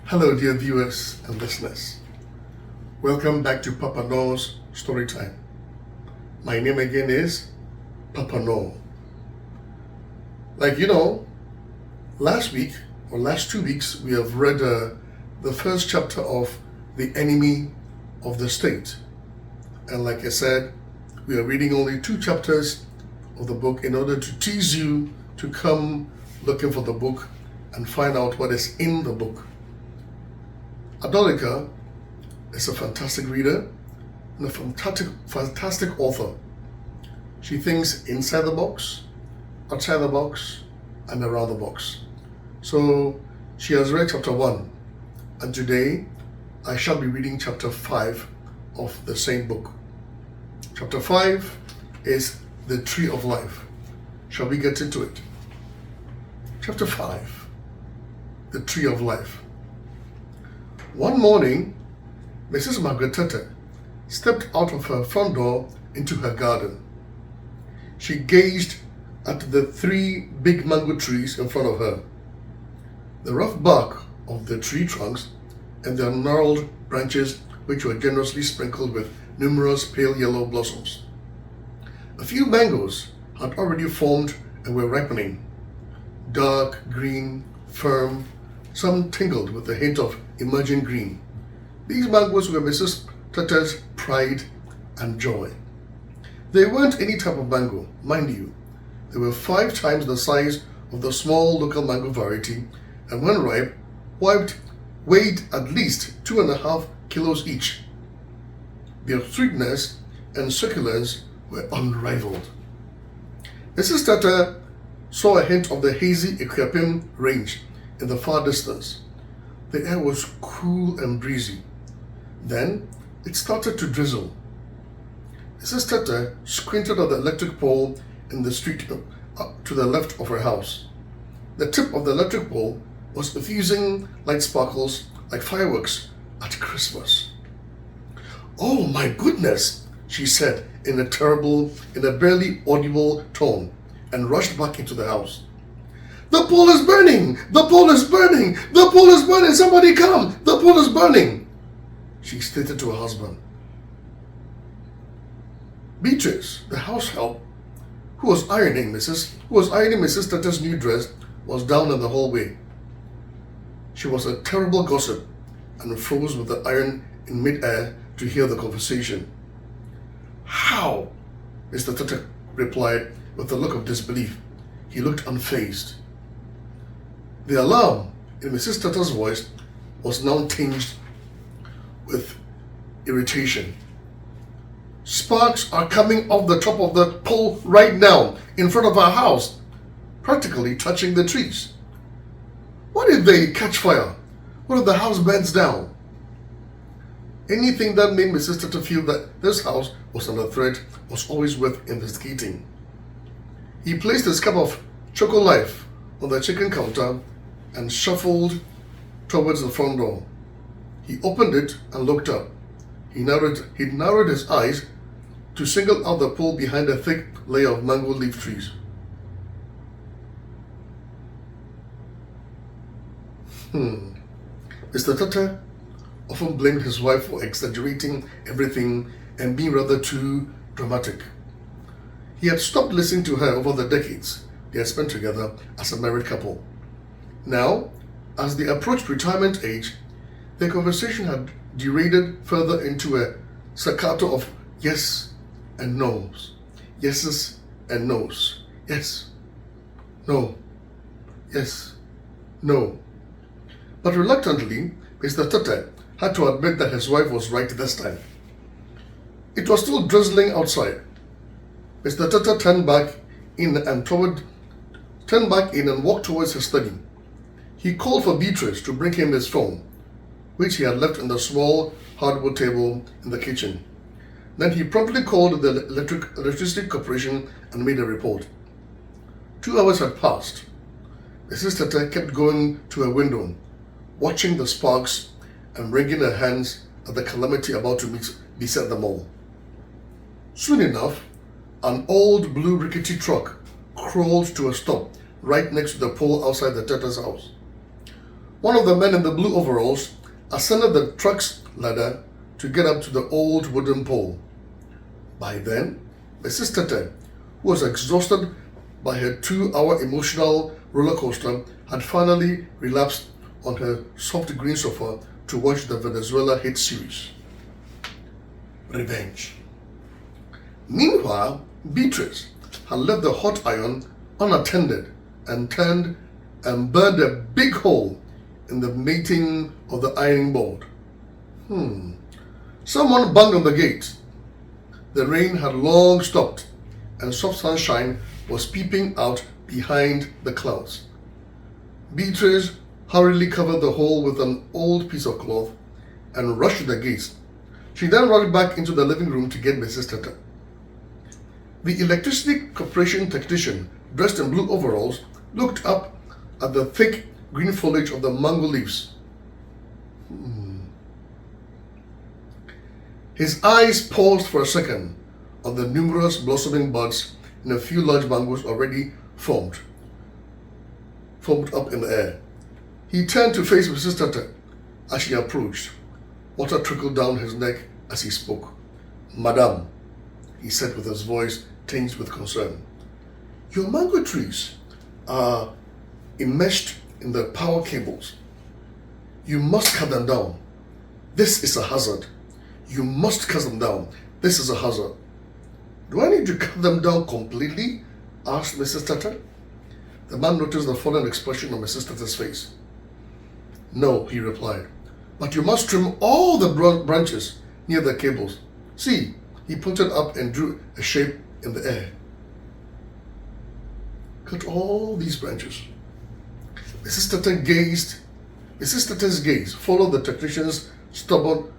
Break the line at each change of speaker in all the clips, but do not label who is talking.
Hello, dear viewers and listeners. Welcome back to Papa-Norr's Story Time. My name again is Papa-Norr. Last week or last 2 weeks, we have read the first chapter of The Enemy of the State. And like I said, we are reading only 2 chapters of the book in order to tease you to come looking for the book and find out what is in the book. Adolika is a fantastic reader and a fantastic author. She thinks inside the box, outside the box, and around the box. So she has read chapter 1, and today I shall be reading chapter 5 of the same book. Chapter 5 is The Tree of Life. Shall we get into it? Chapter 5, The Tree of Life. One morning, Mrs. Margaret stepped out of her front door into her garden. She gazed at the 3 big mango trees in front of her. The rough bark of the tree trunks and their gnarled branches, which were generously sprinkled with numerous pale yellow blossoms. A few mangoes had already formed and were ripening. Dark green, firm, some tingled with a hint of emerging green. These mangoes were Mrs. Tutter's pride and joy. They weren't any type of mango, mind you. They were 5 times the size of the small local mango variety, and when ripe, weighed at least 2.5 kilos each. Their sweetness and succulence were unrivaled. Mrs. Tutter saw a hint of the hazy Equiapim range in the far distance. The air was cool and breezy. Then it started to drizzle. Mrs. Tutter squinted at the electric pole in the street to the left of her house. The tip of the electric pole was effusing light sparkles like fireworks at Christmas. "Oh my goodness," she said in a barely audible tone, and rushed back into the house. "The pole is burning! The pole is burning! The pole is burning! Somebody come! The pole is burning!" she stated to her husband. Beatrice, the house help, who was ironing Mrs. Tutter's new dress, was down in the hallway. She was a terrible gossip and froze with the iron in mid-air to hear the conversation. "How?" Mr. Tutter replied with a look of disbelief. He looked unfazed. The alarm in Mrs. Tutter's voice was now tinged with irritation. "Sparks are coming off the top of the pole right now, in front of our house, practically touching the trees. What if they catch fire? What if the house burns down?" Anything that made Mrs. Tutter feel that this house was under threat was always worth investigating. He placed his cup of Choco Life on the chicken counter and shuffled towards the front door. He opened it and looked up. He narrowed his eyes to single out the pole behind a thick layer of mango leaf trees. Mr. Tutter often blamed his wife for exaggerating everything and being rather too dramatic. He had stopped listening to her over the decades they had spent together as a married couple. Now, as they approached retirement age, their conversation had derailed further into a staccato of yes and no's, yeses and no's, yes, no, yes, no. But reluctantly, Mr. Tutter had to admit that his wife was right this time. It was still drizzling outside. Mr. Tata turned back in and walked towards his study. He called for Beatrice to bring him his phone, which he had left on the small hardwood table in the kitchen. Then he promptly called the electricity corporation and made a report. 2 hours had passed. Mrs. Tata kept going to her window, watching the sparks and wringing her hands at the calamity about to beset them all. Soon enough, an old blue rickety truck crawled to a stop right next to the pole outside the Tata's house. One of the men in the blue overalls ascended the truck's ladder to get up to the old wooden pole. By then, Mrs. Tata, who was exhausted by her 2-hour emotional roller coaster, had finally relapsed on her soft green sofa to watch the Venezuela hit series, Revenge. Meanwhile, Beatrice had left the hot iron unattended and turned and burned a big hole in the mating of the ironing board. Someone banged on the gate. The rain had long stopped and soft sunshine was peeping out behind the clouds. Beatrice hurriedly covered the hole with an old piece of cloth and rushed to the gates. She then rushed back into the living room to get Mrs. Tata. The electricity corporation technician, dressed in blue overalls, looked up at the thick green foliage of the mango leaves. His eyes paused for a second on the numerous blossoming buds in a few large mangoes already formed up in the air. He turned to face Mrs. Tata as she approached. Water trickled down his neck as he spoke. "Madame," he said with his voice tinged with concern, "your mango trees are enmeshed in the power cables. You must cut them down. This is a hazard. You must cut them down. This is a hazard." "Do I need to cut them down completely?" asked Mrs. Tata. The man noticed the fallen expression on Mrs. Tata's face. "No," he replied, "but you must trim all the branches near the cables. See," he pointed up and drew a shape in the air. "Cut all these branches." Mrs. Tata's gaze followed the technician's stubborn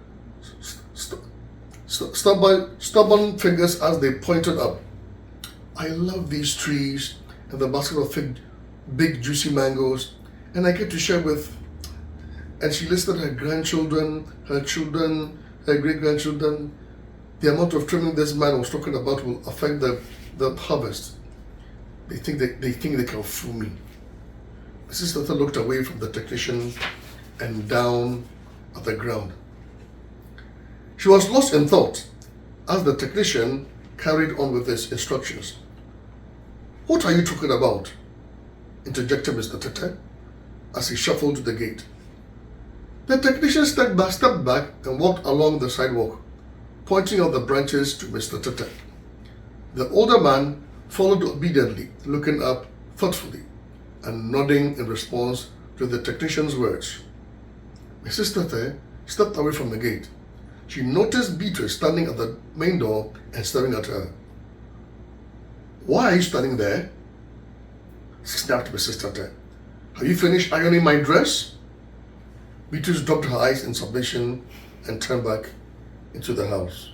fingers as they pointed up. "I love these trees and the basket of thick, big, juicy mangoes, and I get to share with..." And she listed her grandchildren, her children, her great-grandchildren. The amount of trimming this man was talking about will affect the harvest. They think they can fool me. Mrs. Tata looked away from the technician and down at the ground. She was lost in thought as the technician carried on with his instructions. "What are you talking about?" interjected Mr. Tata as he shuffled to the gate. The technician stepped back and walked along the sidewalk, pointing out the branches to Mr. Tata. The older man followed obediently, looking up thoughtfully and nodding in response to the technician's words. Mrs. Tata stepped away from the gate. She noticed Beatrice standing at the main door and staring at her. "Why are you standing there?" snapped Mrs. Tata. "Have you finished ironing my dress?" Beatrice dropped her eyes in submission and turned back into the house.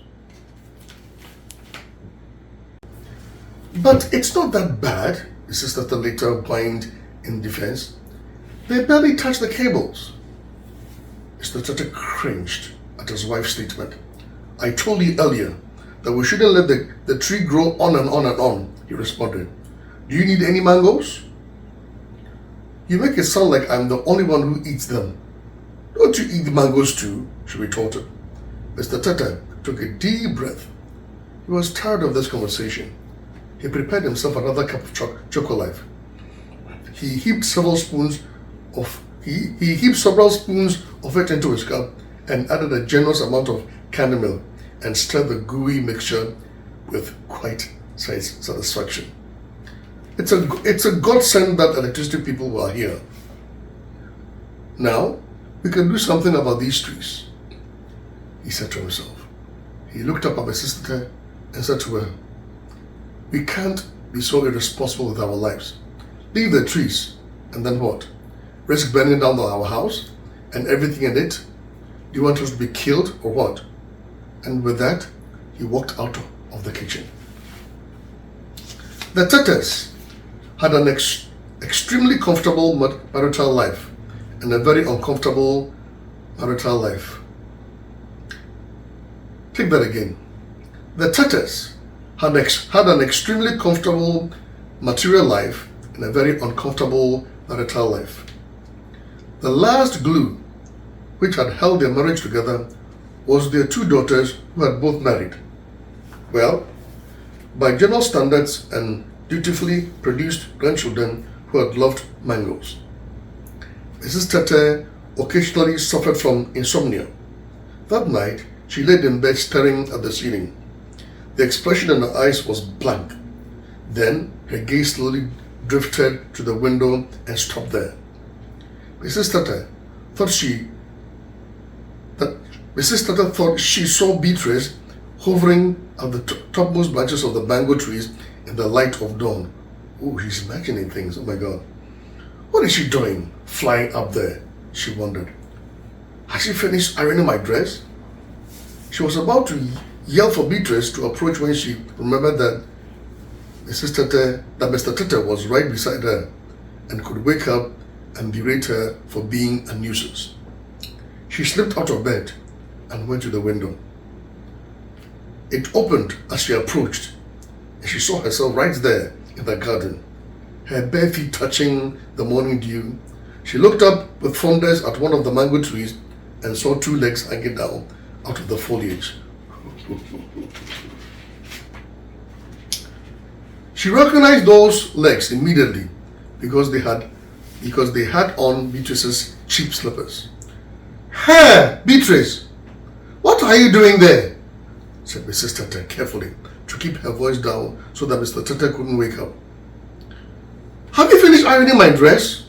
"But it's not that bad," Mrs. Tata later whined in defense. "They barely touched the cables." Mr. Tata cringed at his wife's statement. "I told you earlier that we shouldn't let the tree grow on and on and on," he responded. "Do you need any mangoes?" "You make it sound like I'm the only one who eats them." "Don't you eat mangoes too?" she retorted. Mr. Tata took a deep breath. He was tired of this conversation. He prepared himself another cup of chocolate. He heaped several spoons of it into his cup and added a generous amount of candy milk and stirred the gooey mixture with quite satisfaction. It's a godsend that electricity people were here. Now we can do something about these trees, he said to himself. He looked up at Mrs. Tata and said to her, We can't be so irresponsible with our lives. Leave the trees, and then what? Risk burning down our house and everything in it? Do you want us to be killed or what? And with that, he walked out of the kitchen. The Tutters had an extremely comfortable marital life and a very uncomfortable marital life. Take that again. The Tutters had an extremely comfortable material life and a very uncomfortable marital life. The last glue which had held their marriage together was their two daughters who had both married. Well, by general standards, and dutifully produced grandchildren who had loved mangoes. Mrs. Tete occasionally suffered from insomnia. That night, she laid in bed staring at the ceiling. The expression in her eyes was blank. Then her gaze slowly drifted to the window and stopped there. Mrs. Tete thought she saw Beatrice hovering at the topmost branches of the mango trees in the light of dawn. Oh, she's imagining things. Oh my God. What is she doing flying up there? She wondered. Has she finished ironing my dress? She was about to yell for Beatrice to approach when she remembered that Mr. Tete was right beside her and could wake up and berate her for being a nuisance. She slipped out of bed and went to the window. It opened as she approached, and she saw herself right there in the garden, her bare feet touching the morning dew. She looked up with fondness at one of the mango trees and saw two legs hanging down out of the foliage. She recognized those legs immediately because they had on Beatrice's cheap slippers. "Hey, Beatrice, what are you doing there?" said Mrs. Tete carefully to keep her voice down so that Mr. Tete couldn't wake up. "Have you finished ironing my dress?"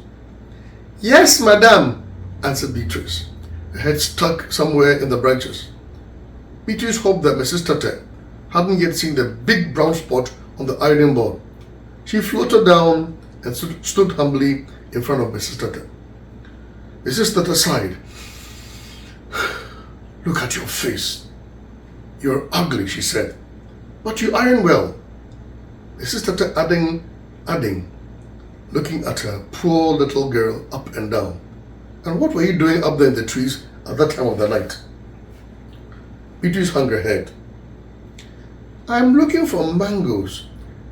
"Yes, madame," answered Beatrice, her head stuck somewhere in the branches. Beatrice hoped that Mrs. Tete hadn't yet seen the big brown spot on the ironing board. She floated down and stood humbly in front of Mrs. Tete. Mrs. Tete sighed. "Look at your face. You're ugly," she said, "but you iron well." Mrs. Tete adding, looking at her poor little girl up and down. "And what were you doing up there in the trees at that time of the night?" Beatrice hung her head. "I'm looking for mangoes,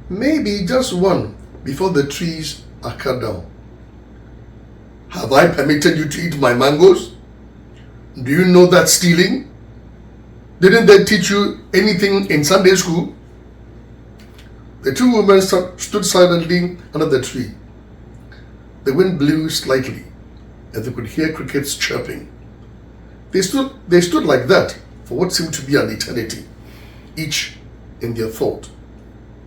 maybe just one before the trees are cut down." "Have I permitted you to eat my mangoes? Do you know that's stealing? Didn't they teach you anything in Sunday school?" The two women stood silently under the tree. The wind blew slightly, and they could hear crickets chirping. They stood like that for what seemed to be an eternity, each in their thought,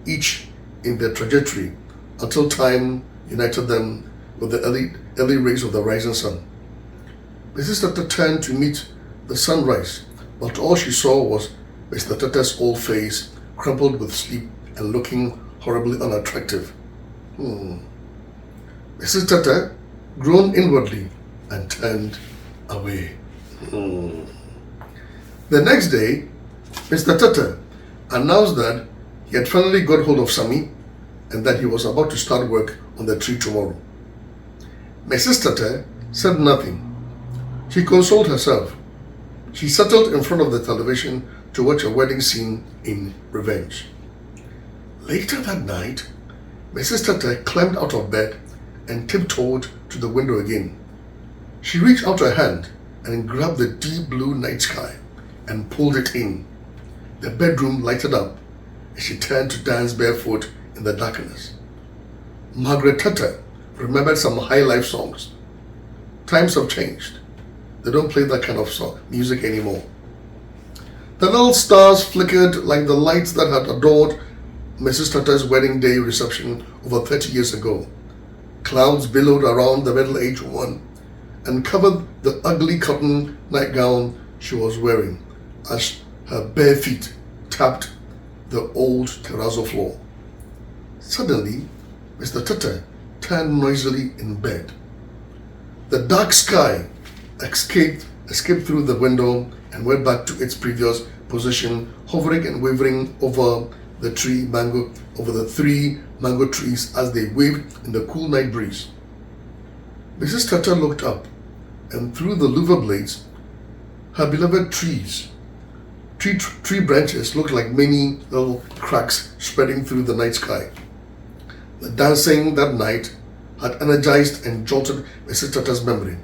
each in their trajectory, until time united them with the early rays of the rising sun. Mrs. Tete turned to meet the sunrise, but all she saw was Mr. Tete's old face, crumpled with sleep and looking horribly unattractive. Mrs. Tete groaned inwardly and turned away. The next day, Mr. Tete announced that he had finally got hold of Sammy and that he was about to start work on the tree tomorrow. Mrs. Tete said nothing. She consoled herself. She settled in front of the television to watch a wedding scene in Revenge. Later that night, Mrs. Tete climbed out of bed and tiptoed to the window again. She reached out her hand and grabbed the deep blue night sky and pulled it in. The bedroom lighted up and she turned to dance barefoot in the darkness. Margaret Tete remembered some high life songs. Times have changed. They don't play that kind of music anymore. The little stars flickered like the lights that had adorned Mrs. Tete's wedding day reception over 30 years ago. Clouds billowed around the middle-aged woman and covered the ugly cotton nightgown she was wearing as her bare feet tapped the old terrazzo floor. Suddenly, Mr. Tata turned noisily in bed. The dark sky escaped through the window and went back to its previous position, hovering and wavering over the three mango trees as they waved in the cool night breeze. Mrs. Tata looked up, and through the louver blades, her beloved tree branches looked like many little cracks spreading through the night sky. The dancing that night had energized and jolted Mrs. Tata's memory.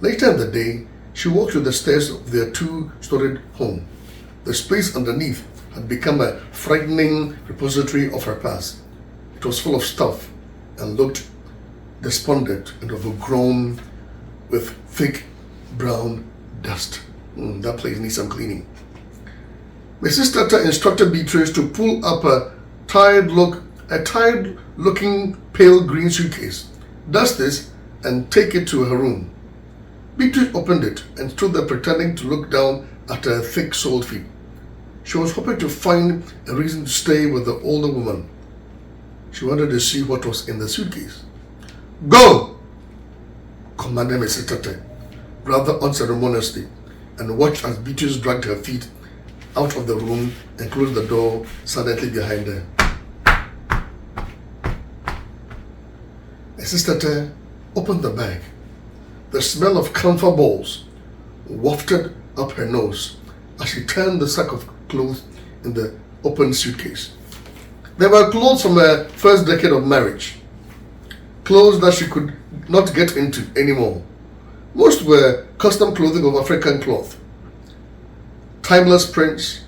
Later in the day, she walked to the stairs of their two-storied home. The space underneath had become a frightening repository of her past. It was full of stuff and looked despondent and overgrown with thick brown dust. That place needs some cleaning. Mrs. Tata instructed Beatrice to pull up a tired-looking pale green suitcase, dust this, and take it to her room. Beatrice opened it and stood there pretending to look down at her thick-soled feet. She was hoping to find a reason to stay with the older woman. She wanted to see what was in the suitcase. "Go!" commanded Mrs. Tata, rather unceremoniously, and watched as Beatrice dragged her feet out of the room and closed the door silently behind her. Mrs. Tata opened the bag. The smell of camphor balls wafted up her nose as she turned the sack of clothes in the open suitcase. There were clothes from her first decade of marriage, clothes that she could not get into anymore. Most were custom clothing of African cloth, timeless prints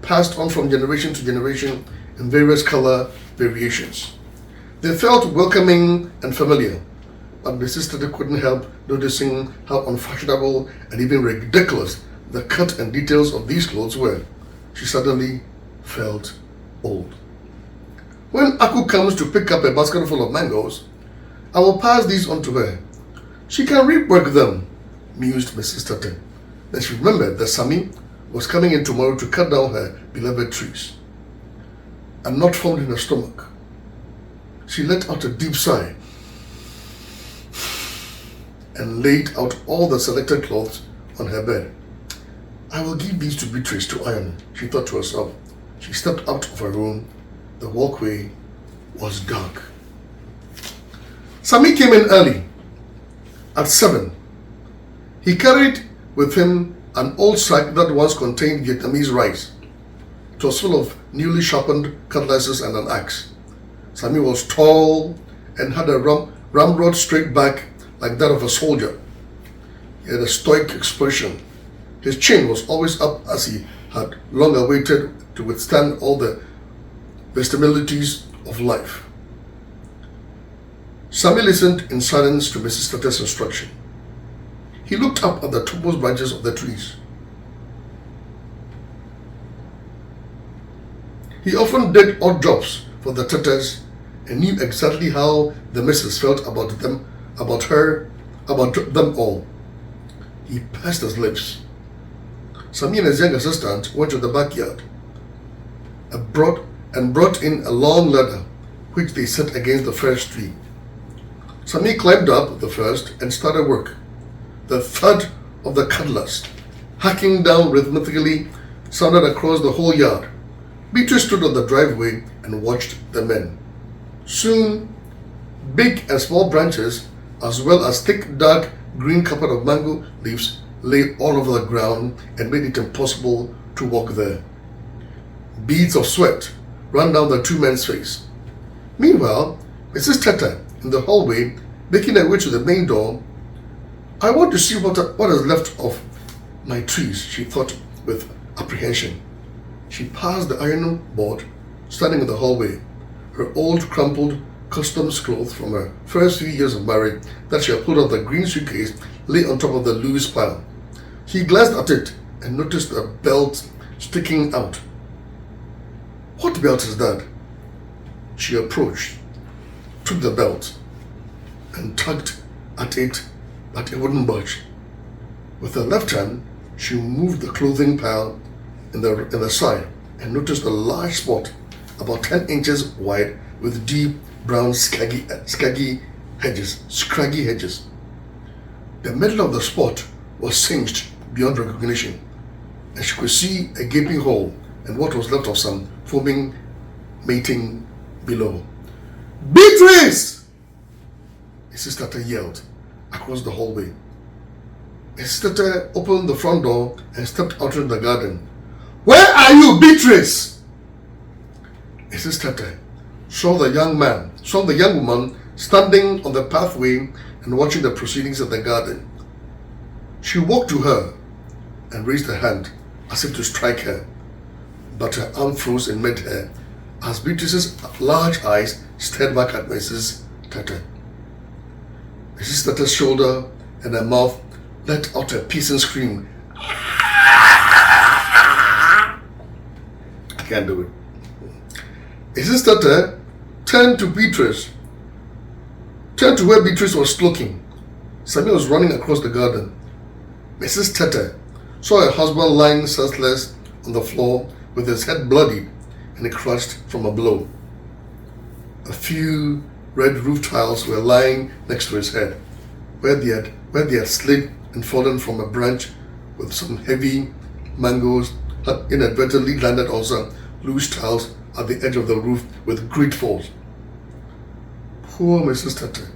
passed on from generation to generation in various color variations. They felt welcoming and familiar, but Mrs. Tata couldn't help noticing how unfashionable and even ridiculous the cut and details of these clothes were. She suddenly felt old. When Aku comes to pick up a basket full of mangoes, I will pass these on to her. She can rework them, mused Mrs. Tata. Then she remembered that Sammy was coming in tomorrow to cut down her beloved trees. A knot formed in her stomach. She let out a deep sigh and laid out all the selected clothes on her bed. I will give these to Beatrice to iron, she thought to herself. She stepped out of her room. The walkway was dark. Sammy came in early, at 7. He carried with him an old sack that once contained Vietnamese rice. It was full of newly sharpened cutlasses and an axe. Sammy was tall and had a ramrod straight back like that of a soldier. He had a stoic expression. His chin was always up as he had long awaited to withstand all the vestibilities of life. Sammy listened in silence to Mrs. Tata's instruction. He looked up at the topmost branches of the trees. He often did odd jobs for the Tatas and knew exactly how the missus felt about them all. He pursed his lips. Sammy and his young assistant went to the backyard and brought in a long ladder which they set against the first tree. Sammy climbed up the first and started work. The thud of the cutlass, hacking down rhythmically, sounded across the whole yard. Beatrice stood on the driveway and watched the men. Soon, big and small branches, as well as thick, dark green carpet of mango leaves, lay all over the ground and made it impossible to walk there. Beads of sweat ran down the two men's face. Meanwhile, Mrs. Tata, in the hallway, making her way to the main door. I want to see what is left of my trees, she thought with apprehension. She passed the iron board, standing in the hallway. Her old, crumpled, customs clothes from her first few years of marriage that she had pulled out of the green suitcase lay on top of the loose pile. He glanced at it and noticed a belt sticking out. What belt is that? She approached, took the belt, and tugged at it, but it wouldn't budge. With her left hand, she moved the clothing pile in the side and noticed a large spot about 10 inches wide with deep brown scraggy hedges. The middle of the spot was singed beyond recognition, and she could see a gaping hole and what was left of some foaming mating below. "Beatrice!" Mrs. Tata yelled across the hallway. Mrs. Tata opened the front door and stepped out into the garden. "Where are you, Beatrice?" Mrs. Tata saw the young woman standing on the pathway and watching the proceedings of the garden. She walked to her and raised her hand as if to strike her, but her arm froze in mid-air as Beatrice's large eyes stared back at Mrs. Tata. Mrs. Tata's shoulder and her mouth let out a piercing scream. I can't do it. Mrs. Tata turned to where Beatrice was looking. Sammy was running across the garden. Mrs. Tata saw her husband lying senseless on the floor with his head bloody and crushed from a blow. A few red roof tiles were lying next to his head, where they had slid and fallen from a branch with some heavy mangoes had inadvertently landed on some loose tiles at the edge of the roof with great force. Poor Mrs. Tata,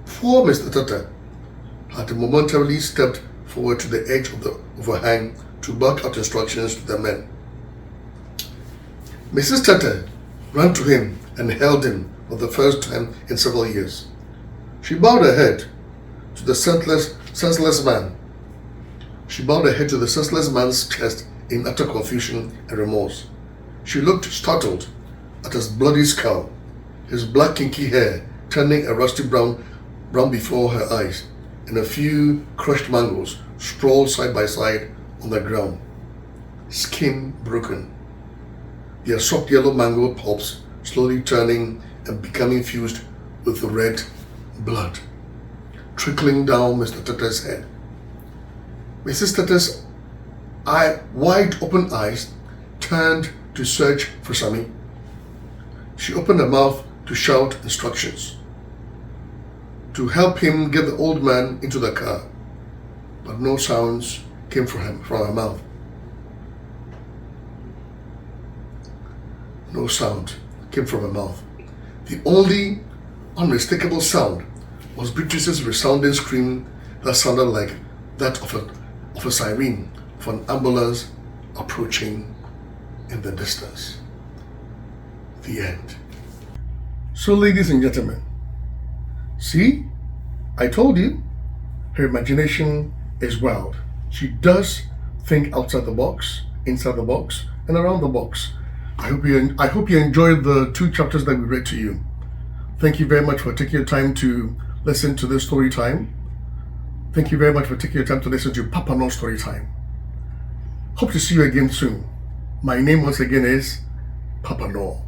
poor Mr. Tata, had momentarily stepped forward to the edge of the overhang to bark out instructions to the men. Mrs. Tata ran to him and held him for the first time in several years. She bowed her head to the senseless man. She bowed her head to the senseless man's chest in utter confusion and remorse. She looked startled at his bloody skull, his black kinky hair turning a rusty brown before her eyes, and a few crushed mangoes sprawled side by side on the ground, skin broken. Their soft yellow mango pulps slowly turning and becoming fused with red blood, trickling down Mr. Tata's head. Mrs. Tata's wide open eyes turned to search for Sammy. She opened her mouth to shout instructions, to help him get the old man into the car, but no sounds came from her mouth. No sound came from her mouth. The only unmistakable sound was Beatrice's resounding scream that sounded like that of a siren of an ambulance approaching in the distance. The end. So, ladies and gentlemen, see, I told you, her imagination is wild. She does think outside the box, inside the box, and around the box. I hope you enjoyed the 2 chapters that we read to you. Thank you very much for taking your time to listen to this story time. Thank you very much for taking your time to listen to Papa-Norr story time. Hope to see you again soon. My name once again is Papa-Norr.